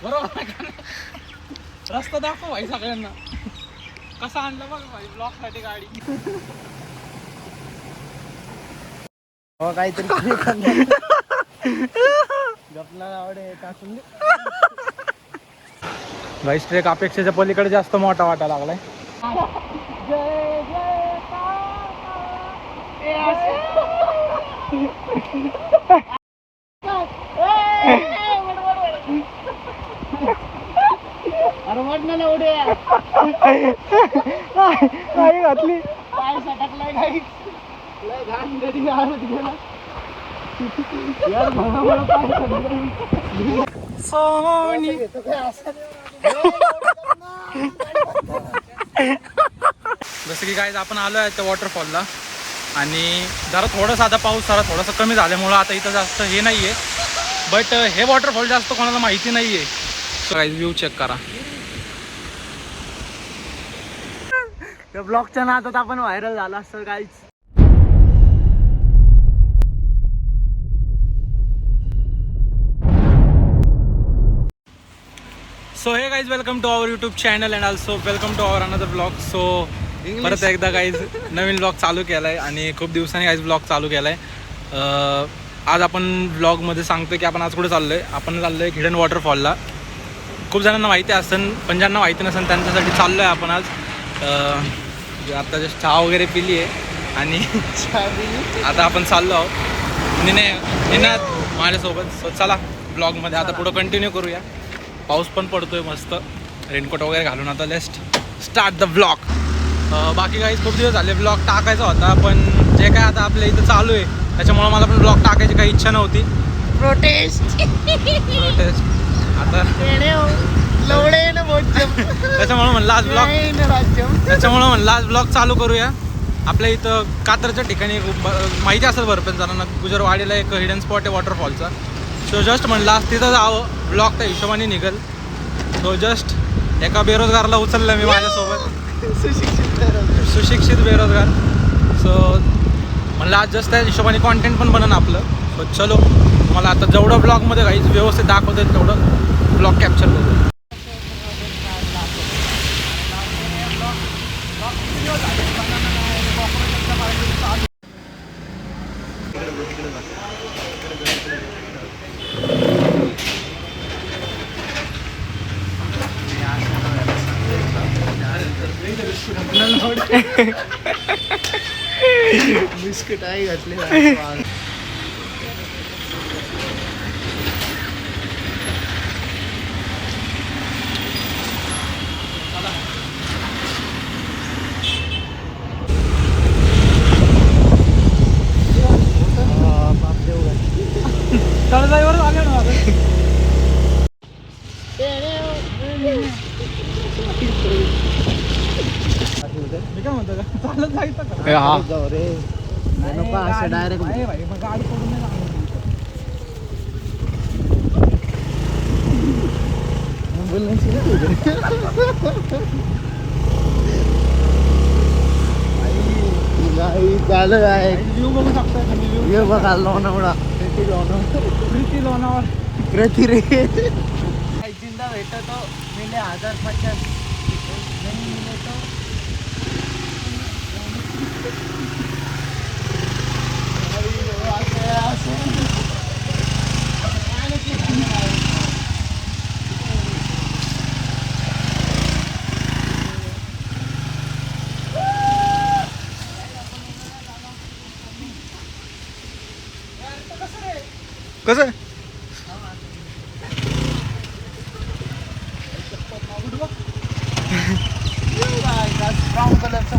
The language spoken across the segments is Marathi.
बरोबर आहे का? रस्ता दाखव भाई सगळ्यांना. कसा आणलं बघ भाई ब्लॉक साठी गाडी. हो काहीतरी गपला आवडे टाकून दे. भाई ट्रेक अपेक्षेच्या पलीकडे जास्त मोठा वाटायला लागलाय. अरे वाटणार उड्या नाही घातली. पाय सटकलाय काही लय घाण गडी आरत गेला यार. मला पाय सटकलाय सोनी. जसं की काय आपण आलो आहे त्या वॉटरफॉलला आणि जरा थोडासा आता पाऊस जरा थोडासा कमी झाल्यामुळं आता इथं जास्त हे नाही आहे. बट हे वॉटरफॉल जास्त कोणाला माहिती नाही आहे. काय व्ह्यू चेक करा. त्या ब्लॉगच्या नादात आपण व्हायरल झाला असतं काहीच. सो हे guys welcome to our YouTube channel and also welcome to our another blog. So परत एकदा गाईज नवीन ब्लॉग चालू केला आहे आणि खूप दिवसांनी गाईज ब्लॉग चालू केला आहे. आज आपण ब्लॉगमध्ये सांगतो की आपण आज कुठे चाललो आहे. आपण चाललो आहे हिडन वॉटरफॉलला. खूप जणांना माहिती असेल पण ज्यांना माहिती नसेल त्यांच्यासाठी चाललो आहे आपण आज. आता जस्ट चहा वगैरे पिली आहे आणि आता आपण चाललो आहोत निनाद माझ्यासोबत. सो चला ब्लॉगमध्ये आता पुढं कंटिन्यू करूया. पाऊस पण पडतोय मस्त. रेनकोट वगैरे घालून आता लेस्ट स्टार्ट द ब्लॉग. बाकी काही खूप दिवस झाले ब्लॉग टाकायचा होता पण जे काय आता आपल्या इथं चालू आहे त्याच्यामुळं मला पण ब्लॉग टाकायची काही इच्छा नव्हती. प्रोटेस्ट आता त्याच्यामुळं म्हणलं आज ब्लॉग चालू करूया. आपल्या इथं कात्रच्या ठिकाणी माहिती असेल भरपूर जणांना गुजरवाडीला एक हिडन स्पॉट आहे वॉटरफॉलचा. सो जस्ट म्हणलं आज तिथं जावं. ब्लॉग त्या हिशोबाने निघेल. सो जस्ट एका बेरोजगारला उचललं मी माझ्यासोबत. सुशिक्षित बेरोजगार. सो म्हणलं आज जस्ट त्या हिशोबाने कॉन्टेंट पण बनन आपलं. सो चलो मला आता जेवढं ब्लॉगमध्ये काहीच व्यवस्थित दाखवता येईल तेवढं ब्लॉग कॅप्चर करू. बिस्किट आहे घातले. तळजाईवर आले ना मी काय म्हणतो का चालत जायचं का? जाऊ रे असं डायरेक्ट भाई मग गाडी पडून नाही चालू आहे. व्ह्यू बघू शकता तुम्ही. ये बघा लोणावळा. प्रीती लोणावळा. प्रति रे जिंदा भेटतो मिले 1050 नहीं मिले तो कसं ब्राऊन कलरचा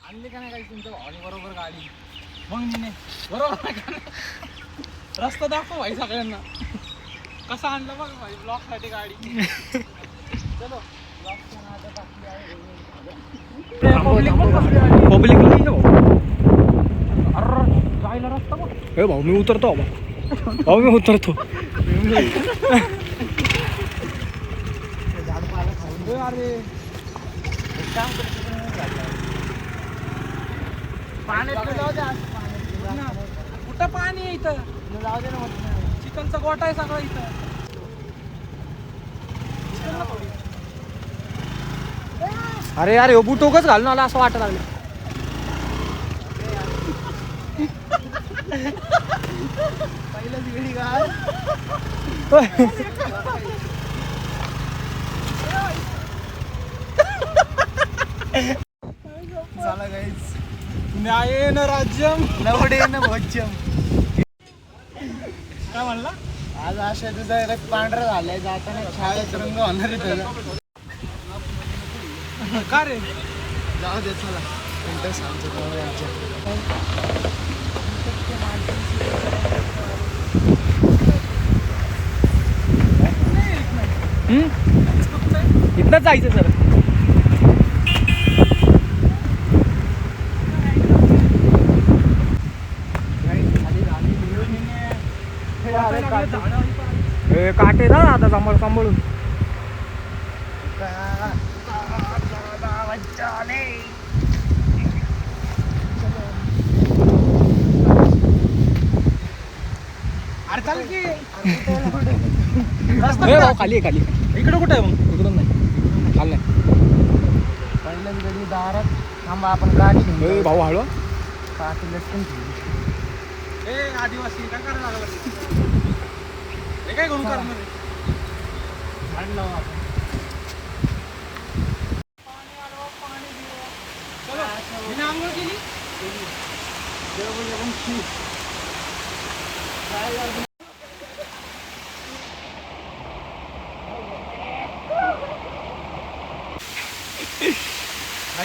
आणली का नाही काही तुमच्या भावाने बरोबर गाडी. मग मी बरोबर आहे का? रस्ता दाखव भाई सगळ्यांना. कसा आणलं बघ भाई ब्लॉक साठी गाडी. चलो पब्लिक नाही हो. अरे जायला रस्ता बघ. हे भाऊ मी उतरतो भाऊ मी उतरतो. अरे काम पाण्यात जाऊ दे आज पाण्यात कुठं पाणी आहे इथं? जाऊ दे ना चिकनचा गोटा आहे सगळं इथं. अरे यार बूट उगाच घालून आला असं वाटायला लागलं. पहिलंच गेली काय झाला गाईज. न्यायेन राज्यम लवडेन भोज्यम. काय म्हणला? आज अशा तुझा रक्त पांढरा झालाय जाताना शाळेत रंग होणार आहे त्याचा. का रे? जाऊ दे चला इंटरेस्ट आमच्या पोरांच्या. इथनं जायचं सर. काटे ना आता सांभाळून. अरे चाल की. खाली खाली इकडं कुठं आहे मग? इकडून नाही खाली नाही. पहिल्याच गडी दारात थांबा आपण गाडी घेऊन भाऊ हळू. पाठी लटकून ठेवली. ए आदिवासी काय करायला लागला? हे काय करून करणार? झाड लावू आपण. चलो हिने आंघोळ केली.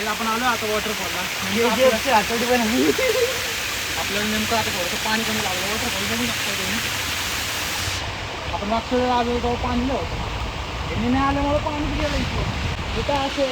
आपण आलो आता वॉटरफॉलला. आपल्याला नेमकं आता थोडंसं पाणी कमी लागलं. वॉटरफॉल बघू शकता तुम्ही. आपण मागच्या वेळेला आलो तेव्हा पाणी नव्हतं. यांनी नाही आल्यामुळे पाणी गेलं इथं. कुठं असे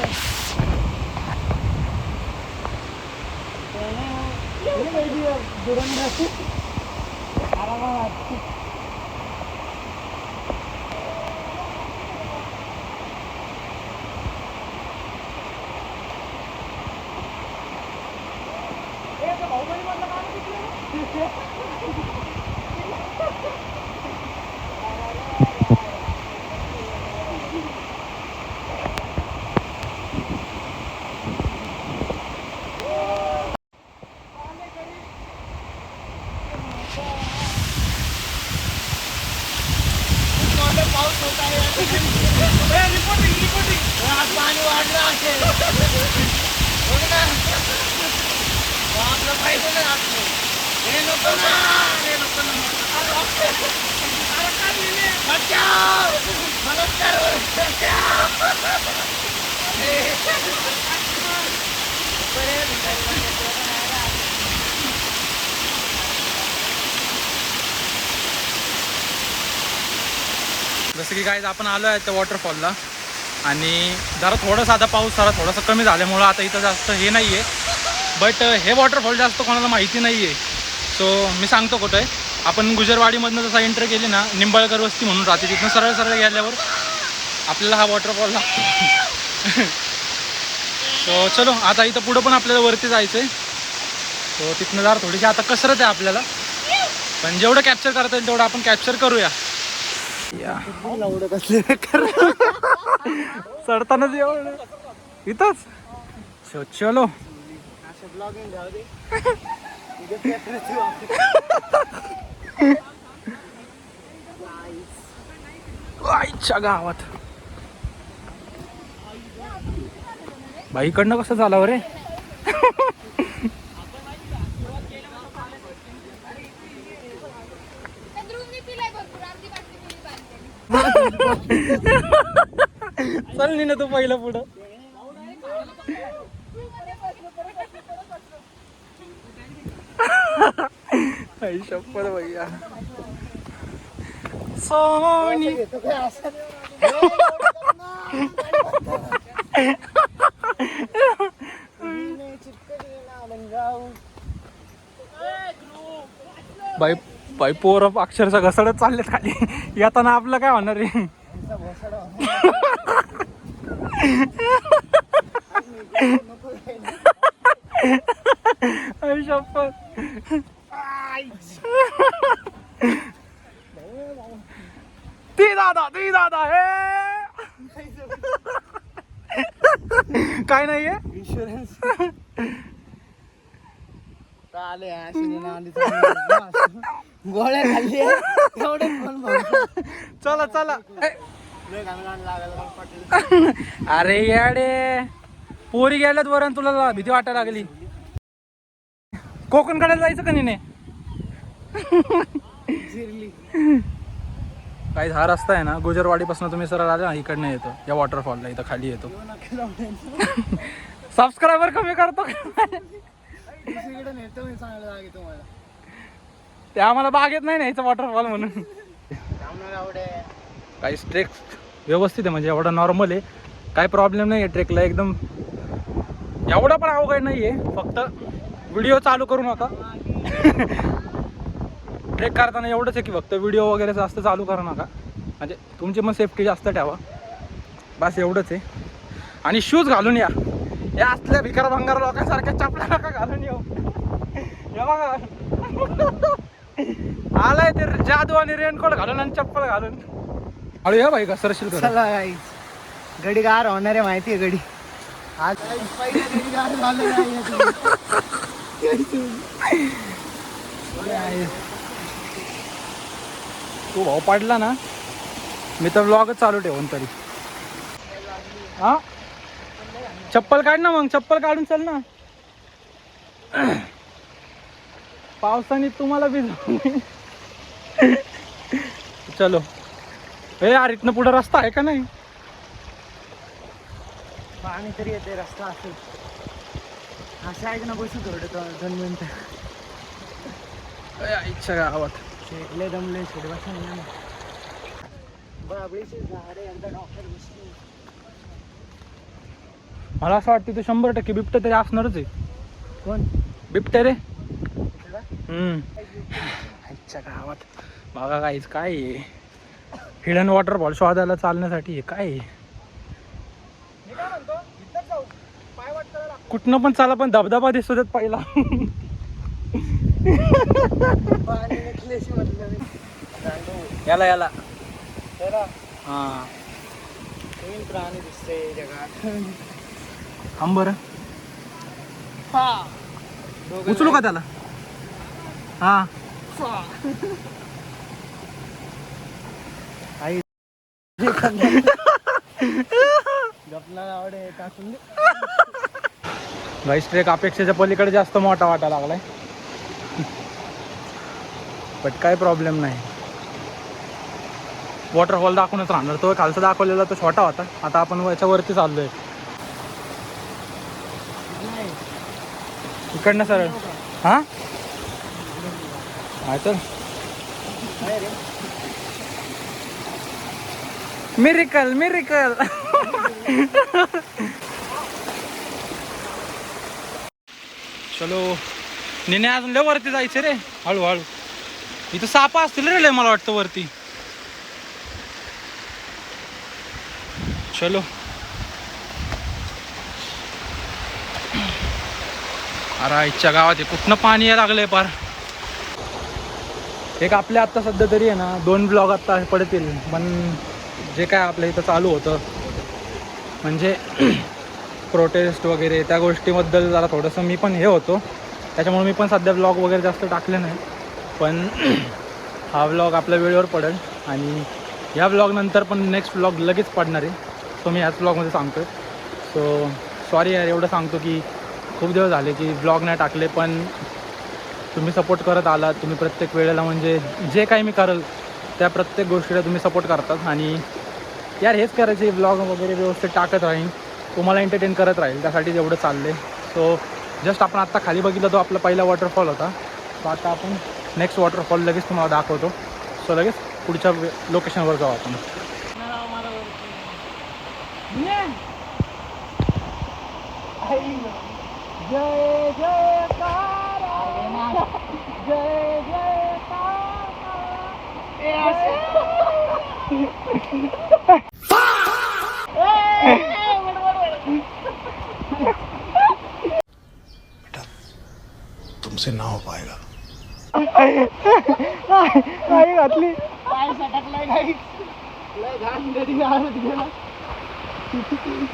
पाऊस होत आहे. आज पाणी वाढलं असेल. बघ ना आपलं पाहिजे ना आपलं. हे नको ना हे नको ना. बचाव मदत करो जसं की काय आपण आलो आहे त्या वॉटरफॉलला. आणि जरा थोडासा आता पाऊस जरा थोडासा कमी झाल्यामुळं आता इथं जास्त हे नाही आहे. बट हे वॉटरफॉल जास्त कोणाला माहिती नाही आहे. सो मी सांगतो कुठं आहे. आपण गुजरवाडीमधनं जसा एंटर केली ना निंबाळकर वस्ती म्हणून राहते. तिथनं सरळ सरळ गेल्यावर आपल्याला हा वॉटरफॉल लागतो. सो चलो आता इथं पुढं पण आपल्याला वरती जायचं आहे. सो तिथनं जरा थोडीशी आता कसरत आहे आपल्याला. पण जेवढं कॅप्चर करता येईल तेवढं आपण कॅप्चर करूया. चढतानाच एवढं इथंच. चलो ब्लॉगिंग जाऊ दे. आईच्या गावात बाई इकडनं कसं झालं रे. चल नी ना तू पहिलं पुढं. आई शपथ भैया. सोनी बाई बाई पोरं अक्षरशः घसडत चालले खाली. येताना आपलं काय होणार रे. आई शपथ. ती दादा काय नाहीये इन्शुरन्स आले गोळ्या खाल्ली एवढे फोन चला चला. अरे याडे पोरी गेल्यात वरण तुला भीती वाटायला लागली. कोकणकडे जायचं का नाही. काही हा रस्ता आहे ना गुजरवाडीपासून तुम्ही सरळ आले ना इकडनं येतो या वॉटरफॉलला इथं खाली येतो. सबस्क्रायबर कमी करतो ते आम्हाला बागेत नाही न्यायचं वॉटरफॉल म्हणून. काही ट्रेक व्यवस्थित आहे म्हणजे एवढा नॉर्मल आहे काही प्रॉब्लेम नाही आहे ट्रेकला एकदम. एवढा पण अवघड नाही आहे फक्त व्हिडिओ चालू करू नका. ट्रेक करताना एवढंच आहे की फक्त व्हिडिओ वगैरे जास्त चालू करू नका म्हणजे तुमची मग सेफ्टी जास्त ठेवा बस एवढंच आहे. आणि शूज घालून या या असल्या भिकार भंगार लोकांसारख्या चपला नका घालून येऊ. हे बघा आलाय ते जादू आणि रेनकोट घालून आणि चप्पल घालून. हळू या भाई घसरशील कर. चला गडी गार होणार आहे माहिती आहे गडी आज पहिले गडी गार झालं नाही. तू भाऊ पाडला ना मी तर व्लॉगच चालू ठेवून तरी. हा चप्पल काढ ना मग चप्पल काढून चल ना. पावसाने तुम्हाला भिजवून चलो. हे यार इथनं पुढे रस्ता आहे का नाही. पाणी तरी येते रस्ता असेल असं ऐक ना बसू थोडं 2 मिनिटं. इच्छा गावात शेकले दमले शेड बसा बाबळीचे झाडे यांचा डॉक्टर बसले. मला असं वाटतं तू 100% बिबटे तरी असणारच आहे. कोण बिबटे रे. इच्छा गावात बघा काहीच काय आहे हिडन वॉटरफॉल शोधायला चालण्यासाठी आहे काय आहे. कुठनं पण चाला पण धबधबा दिसतो त्यात पहिला. याला याला हा प्राणी दिसते जगात. बरं उचलू का त्याला. हा आई गपला आवडे टाकून गाईस ट्रेक अपेक्षेच्या पलीकडे जास्त मोठा वाटायला लागलाय बट काय प्रॉब्लेम नाही. वॉटरफॉल दाखवूनच राहणार. तो खालचा दाखवलेला तो छोटा होता आता आपण याच्यावरती चाललोय इकडनं सरळ. हा तर मिरिकल मिरिकल. चलो निने अजून लय वरती जायचं रे हळूहळू. इथं सापा असतील रे लय मला वाटतं वरती. चलो अरे इच्छा गावात आहे कुठनं पाणी यायला लागलंय पार. एक आपल्या आत्ता सध्या तरी आहे ना 2 ब्लॉग आत्ता पडतील पण जे काय आपल्या इथं चालू होतं म्हणजे प्रोटेस्ट वगैरे त्या गोष्टीबद्दल जरा थोडंसं मी पण हे होतो त्याच्यामुळे मी पण सध्या ब्लॉग वगैरे जास्त टाकले नाही. पण हा ब्लॉग आपल्या वेळेवर पडेल आणि ह्या ब्लॉगनंतर पण नेक्स्ट ब्लॉग लगेच पडणार आहे. सो मी ह्याच ब्लॉगमध्ये सांगतो. सो सॉरी यार एवढं सांगतो की खूप दिवस झाले की ब्लॉग नाही टाकले पण तुम्ही सपोर्ट करत आलात. तुम्ही प्रत्येक वेळेला म्हणजे जे काही मी करेल त्या प्रत्येक गोष्टीला तुम्ही सपोर्ट करतात आणि यार हेच करायचे ब्लॉग वगैरे व्यवस्थित टाकत राहीन तुम्हाला एंटरटेन करत राहील त्यासाठी जेवढं चाललं आहे. सो जस्ट आपण आत्ता खाली बघितलं तो आपला पहिला वॉटरफॉल होता. सो आता आपण नेक्स्ट वॉटरफॉल लगेच तुम्हाला दाखवतो. सो लगेच पुढच्या लोकेशनवर जाऊ आपण. जय जयकार जय जयकार. तुमसे ना हो पाएगा. नाही घातली पाय सटकलाय नाही लय घाण गडी आरत गेला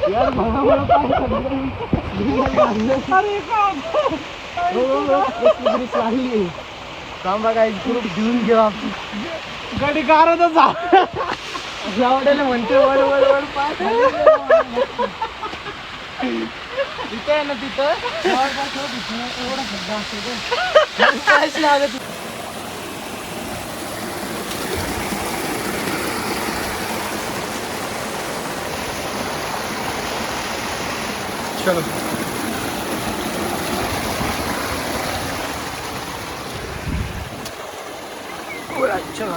यार मला पाय सटकलाय अरे लागली थांबा काय ग्रुप घेऊन घेऊ आपण गडी गारतच आवडेल म्हणते वर वर वर पाय तिथे आहे ना तिथं एवढा खड्डा असतो काहीच लागत चलो अच्छा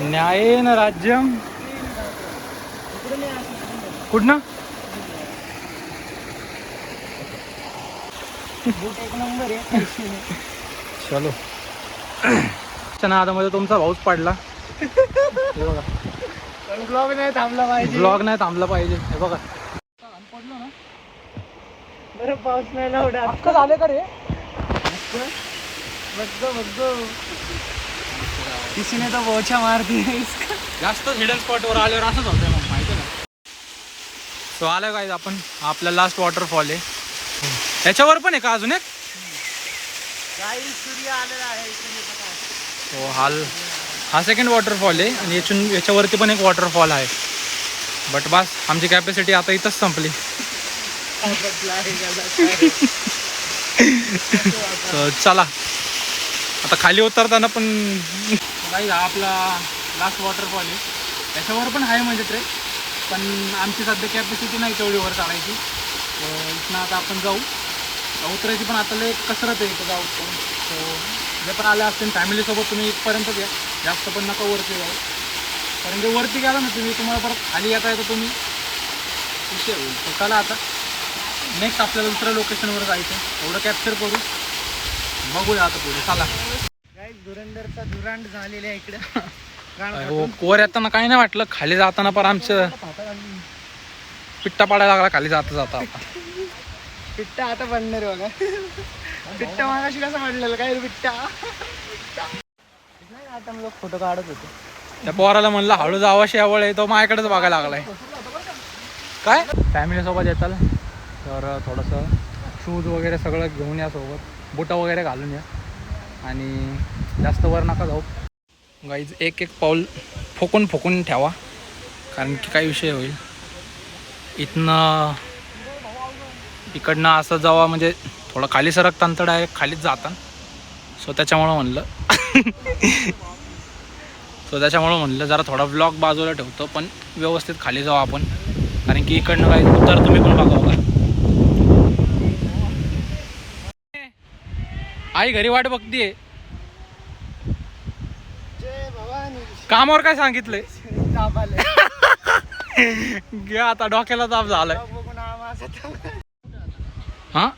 न्यायेन राज्यम कुठनं एक नंबर आहे चलो नादामध्ये तुमचा भाऊच पडला हे बघा ब्लॉग नाही थांबला पाहिजे ब्लॉग नाही थांबला पाहिजे हे बघा पडलो ना बरं पाऊस नाही लावडा अक्क झाले का रे बघतो किसीने तो बोचा मार दिया इसका जास्त हिडन स्पॉटवर आल्यावर असंच होतं मग माहिती ना सो आलं काय आपण आपला लास्ट वॉटरफॉल आहे त्याच्यावर पण आहे का अजून एक सूर्य आलेला आहे हो हा सेकंड वॉटरफॉल आहे आणि याच्यावरती पण एक वॉटरफॉल आहे बट बस आमची कॅपॅसिटी आता इथंच संपली So, चला आता खाली उतरताना पण काही हा आपला लास्ट वॉटरफॉल आहे त्याच्यावर पण आहे म्हणजे ट्रेक पण आमची सध्या कॅपॅसिटी नाही तेवढी वर चढायची इथनं आता आपण जाऊ उतरायची पण आता लय कसरत आहे इथं जाऊ सो जे पण आले असतील फॅमिलीसोबत तुम्ही इथपर्यंत या जास्त पण नका वरती जाऊ कारण जे वरती गेला ना तुम्हाला परत खाली येता येतं तुम्ही विषय होईल तर चला आता नेक्स्ट आपल्याला दुसऱ्या लोकेशनवर जायचं एवढं कॅप्चर करू बघूया आता पुढे चला धुरंधरचा धुरांड झालेला आहे इकडे हो वर येताना काही नाही वाटलं खाली जाताना पण आमचं पिट्टा पाडायला लागला खाली जाता जाता पिट्टा आता पडणार बघा पिट्टा मागाशी कसं पडलेलं काय पिट्टा आता मग फोटो काढत होते त्या पोराला म्हणलं हळू जावा शेवळ आहे तो माझ्याकडेच बघायला लागलाय काय फॅमिली सोबत येताल तर थोडंसं शूज वगैरे सगळं घेऊन या सोबत बुटं वगैरे घालून या आणि जास्त वर नका जाऊ गाईज एक एक पाऊल फोकून ठेवा कारण की काय विषय होईल इकडनं असं जावा म्हणजे थोडं खाली सरकताना तर डायरेक्ट खालीच जाता सो त्याच्यामुळं म्हणलं जरा थोडा ब्लॉग बाजूला ठेवतो पण व्यवस्थित खाली जाऊ आपण कारण की इकडनं काय उतर तुम्ही पण बघावं का आई घरी वाट बघतीये कामावर काय सांगितलंय घ्या आता डोक्याला ताप झालाय हा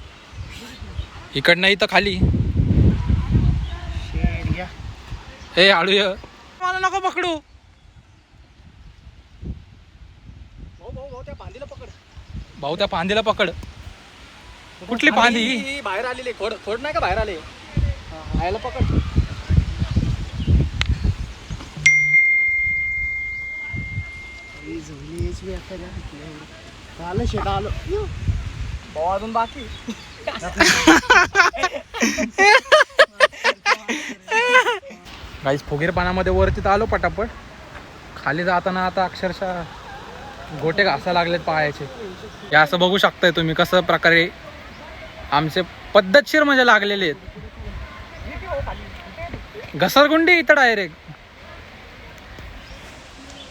इकडनं इथं खाली ए हळू ये मला नको पकडू भाऊ त्या फांदीला पकड कुठली फांदी बाहेर आलेली खोड नाही का बाहेर आले आयला पकड आलं शेट आलो भाऊ अजून बाकी गाईस फुगीरपणामध्ये वरती आलो पटापट खाली जाताना आता अक्षरशः गोटे घासायला लागलेत पायाचे हे असं बघू शकताय तुम्ही कसं प्रकारे आमचे पद्धतशीर म्हणजे लागलेले आहेत घसरगुंडी इथं डायरेक्ट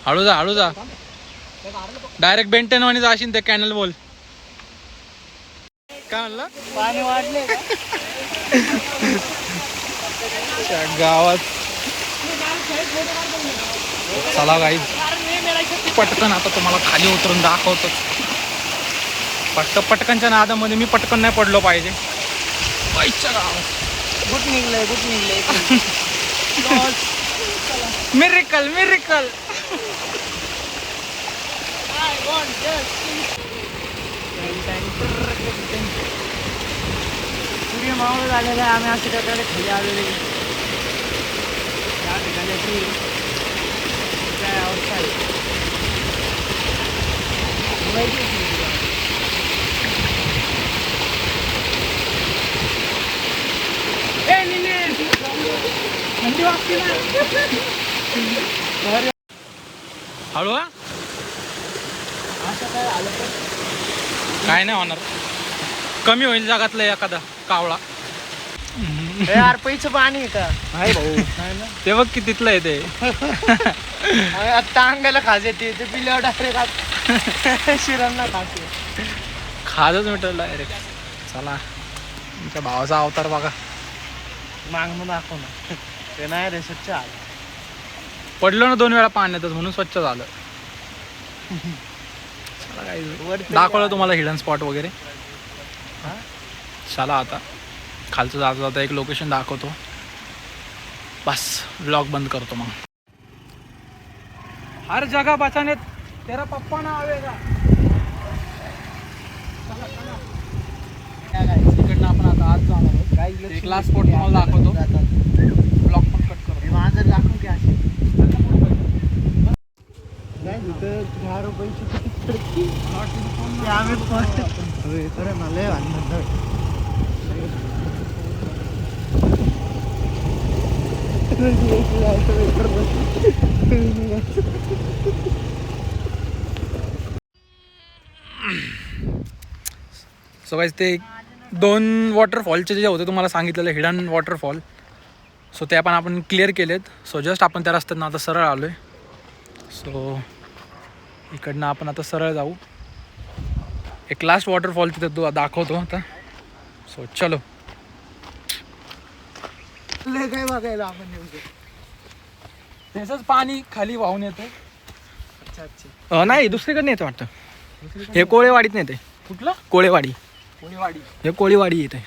हळू जा डायरेक्ट बेंटेन आणि जाशील ते कॅनल बोल काय म्हणलं पाणी वाढले गावात चला गाईज पटकन आता तुम्हाला खाली उतरून दाखवतो पटकनच्या नादामध्ये मी पटकन नाही पडलो पाहिजे बाईच्या गावात गुट निघलंय मिरिकल सूर्य मावळ झालेला आहे. आम्ही अशा प्रकारे खाली आलेले या ठिकाणाची काय अवस्था आहे. थंडी वाजते ना. हळू हा. असं काय आलं तर काय नाही होणार, कमी होईल जगातलं एखादा कावळा. यार पैसे पाणी आहे का आहे भाऊ. नाही ना. ते बघ की तिथलं आहे ते. आता अंगाला खाज येते ते पिल्यावर डायरेक्ट शिरांना खाते. खाजच मिटल डायरेक्ट. चला तुमच्या भावाचा अवतार बघा. मागणं दाखव ना. ते नाही रे स्वच्छ आलं. पडलो ना 2 वेळा पाण्यातच म्हणून स्वच्छ झालं. चला काय वरती दाखवलं तुम्हाला हिडन स्पॉट वगैरे. हा? चला आता खालचं जाता जाता एक लोकेशन दाखवतो, बस ब्लॉग बंद करतो मग. हर जगह बचाने तेरा पप्पा ना आवेगा. तिकडनं आपण आता आज जाणार आहोत. एक लास्ट स्पॉट तुम्हाला दाखवतो, ब्लॉग पण कट करतो. माझं दाखवून की असे नाही तिथं 10 रुपयाची तिकीट पडते. ते आम्ही फर्स्ट खरं ना लय वाटणार. सो गाईज ते 2 वॉटरफॉलचे जे होते तुम्हाला सांगितलेलं हिडन वॉटरफॉल, सो ते पण आपण क्लिअर केलेत. सो जस्ट आपण त्या रस्त्यानं आता सरळ आलो आहे. सो इकडनं आपण आता सरळ जाऊ. एक लास्ट वॉटरफॉल तिथं तो दाखवतो आता. सो चलो. लय काय बघायला आपण नेमकं. त्याचंच पाणी खाली वाहून येतं. अच्छा अच्छा. नाही दुसरीकडे येतं वाटतं. हे कोळेवाडीत नेते. कुठलं कोळेवाडी. कोणीवाडी. हे कोळीवाडी येते.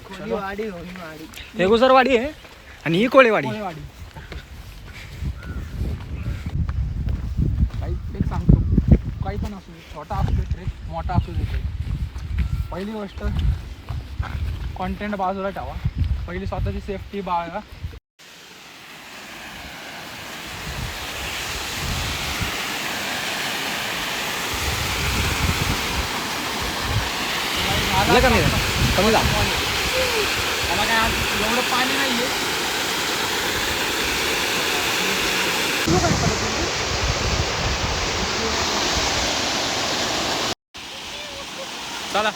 कोणीवाडी होणीवाडी. हे गुजरवाडी आहे आणि ही कोळेवाडी. कोणीवाडी. काही एक सांगतो, काही पण असू दे, छोटा असू दे ट्रेक, मोठा असू दे ट्रेक, पहिली गोष्ट कॉन्टेंट बाजूला ठेवा. पहिली स्वतःची सेफ्टी बाळगा. कमी जा. त्याला काय आज एवढं पाणी नाही आहे. चला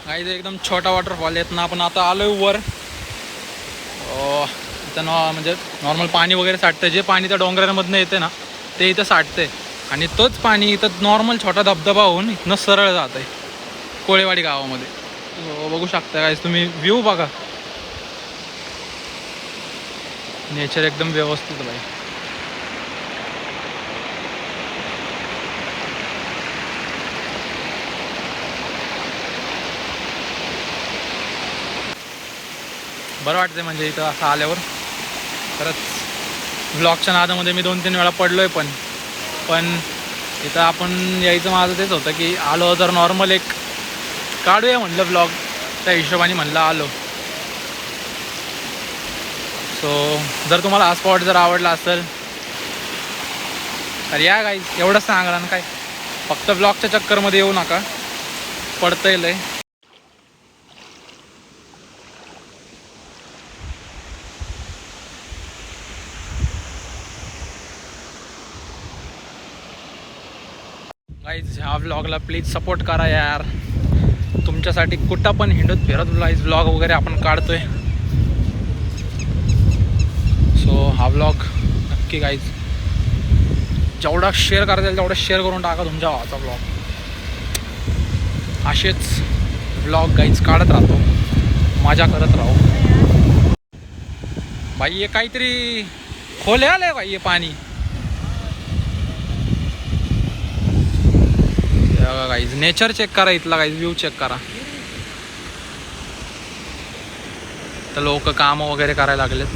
काही एकदम छोटा वॉटरफॉल येत ना. आपण आता आलोय वर. इथं म्हणजे नॉर्मल पाणी वगैरे साठतं. जे पाणी त्या डोंगरांमधनं येते ना ते इथं साठते आणि तोच पाणी इथं नॉर्मल छोटा धबधबा होऊन इथनं सरळ जात आहे कोळेवाडी गावामध्ये. बघू शकता काय तुम्ही व्ह्यू बघा. नेचर एकदम व्यवस्थित बाई. बरं वाटते म्हणजे इथं असं आल्यावर. खरंच ब्लॉगच्या नादामध्ये मी 2-3 वेळा पडलो आहे पण इथं आपण यायचं माझं तेच होतं की आलो जर नॉर्मल एक काढूया म्हटलं ब्लॉग, त्या हिशोबाने म्हणलं आलो. सो जर तुम्हाला हा स्पॉट जर आवडला असेल तर या गाईज, एवढंच सांगणार ना काय. फक्त ब्लॉगच्या चक्करमध्ये येऊ नका, पडता येईल. गाईज ह्या व्लॉगला प्लीज सपोर्ट करा यार. तुमच्यासाठी कुठं पण हिंडत फिरत व्लॉग वगैरे आपण काढतोय. सो हा व्लॉग नक्की गाईज जेवढा शेअर करता येईल तेवढा शेअर करून टाका तुमच्या भावाचा व्लॉग. असेच व्लॉग गाईज काढत राहतो, मजा करत राहू. भाई हे काहीतरी खोले आलंय भाई हे पाणी. बघा गाईज, नेचर चेक करा इथला गाईज, व्ह्यू चेक करा. तर लोक काम वगैरे करायला लागलेत.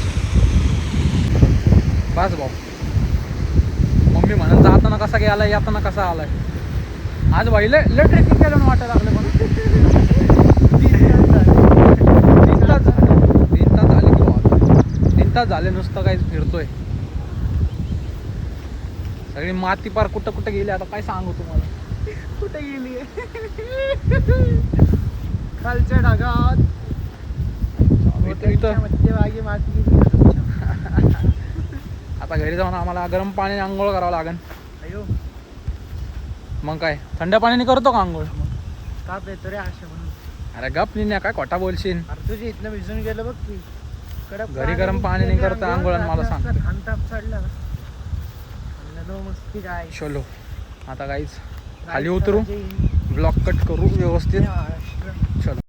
बस भाऊ, मम्मी म्हणून जाताना कसा गेलाय, येताना कसा आलाय. आज भाई लय ट्रेकिंग केलं वाटायला लागलं पण. 3 तास झाले नुसतं काही फिरतोय. सगळी माती पार कुठं कुठं गेली आता काय सांगू तुम्हाला. कुठे गेली खालच्या ढगात मध्यभागी माती गेली. आता घरी जाऊन आम्हाला गरम पाण्याने आंघोळ करावं लागेल. अयो मग काय थंड पाण्याने करतो का आंघोळ? ताप येतो रे अशा म्हणून. अरे गप निन्या, काय खोटा बोलशील. अरे तुझी इथनं भिजून गेलं बघ की. घरी गरम पाण्याने करतो आंघोळ आणि मला सांग. ताप चढला ना मस्ती काय. चलो आता काहीच खाली उतरू, ब्लॉक कट करू व्यवस्थित. चलो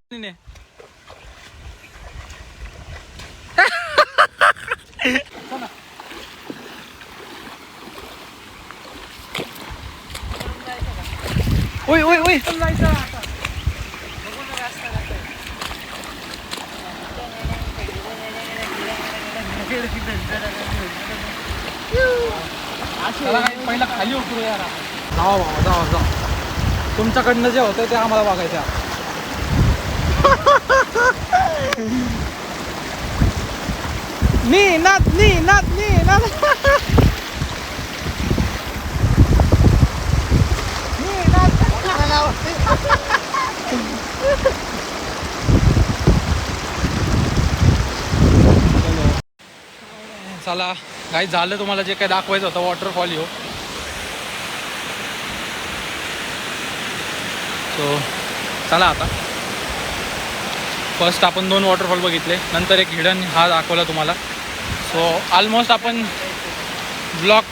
ओय ओय ओय पहिला खाली उतरू यार. जावा बाबा जावा जावा, तुमच्याकडनं जे होतं ते आम्हाला बघायचं आहे. नी नाथ नी नाथ नी नाथ चला काही झालं, तुम्हाला जे काही दाखवायचं होतं वॉटरफॉल हो. सो चला आता फर्स्ट आपण 2 वॉटरफॉल बघितले, नंतर एक हिडन हा दाखवला तुम्हाला. सो ऑलमोस्ट आपण ब्लॉग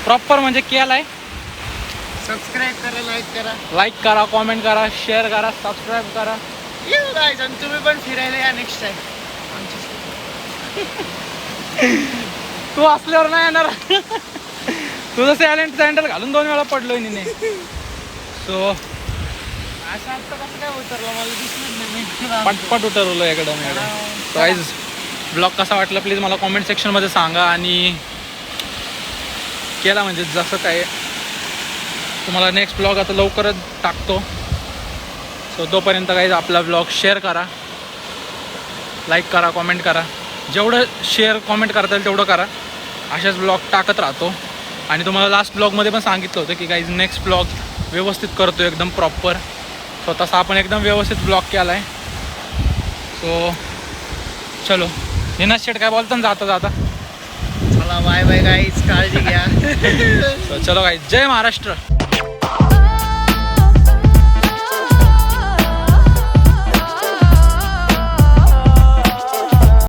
प्रॉपर म्हणजे केला आहे. सबस्क्राईब करा, लाईक करा, कॉमेंट करा, शेअर करा, सबस्क्राईब करा. आणि तुम्ही पण फिरायला या नेक्स्ट टाइम. तू असल्यावर नाही येणार. तुझं सॅलेंट घालून 2 वेळा पडलोय निने. सो असं आता कसं काय उतरलं मला दिसलं नाही. पटपट उतरवलं इकडं मॅडम. गाईज ब्लॉग कसा वाटला प्लीज मला कॉमेंट सेक्शनमध्ये सांगा. आणि केला म्हणजे जसं काय तुम्हाला नेक्स्ट ब्लॉग आता लवकरच टाकतो. सो तोपर्यंत गाईज आपला ब्लॉग शेअर करा, लाईक करा, कॉमेंट करा. जेवढं शेअर कॉमेंट करता येईल तेवढं करा. अशाच ब्लॉग टाकत राहतो. आणि तुम्हाला लास्ट ब्लॉगमध्ये पण सांगितलं होतं की गाईज नेक्स्ट ब्लॉग व्यवस्थित करतो एकदम प्रॉपर. स्वतःचा आपण एकदम व्यवस्थित ब्लॉग केला आहे. सो चलो निनाश शेट काय बोलता ना जाता जाता. चला बाय बाय गाईज, काळजी घ्या. चलो गाईज, जय महाराष्ट्र.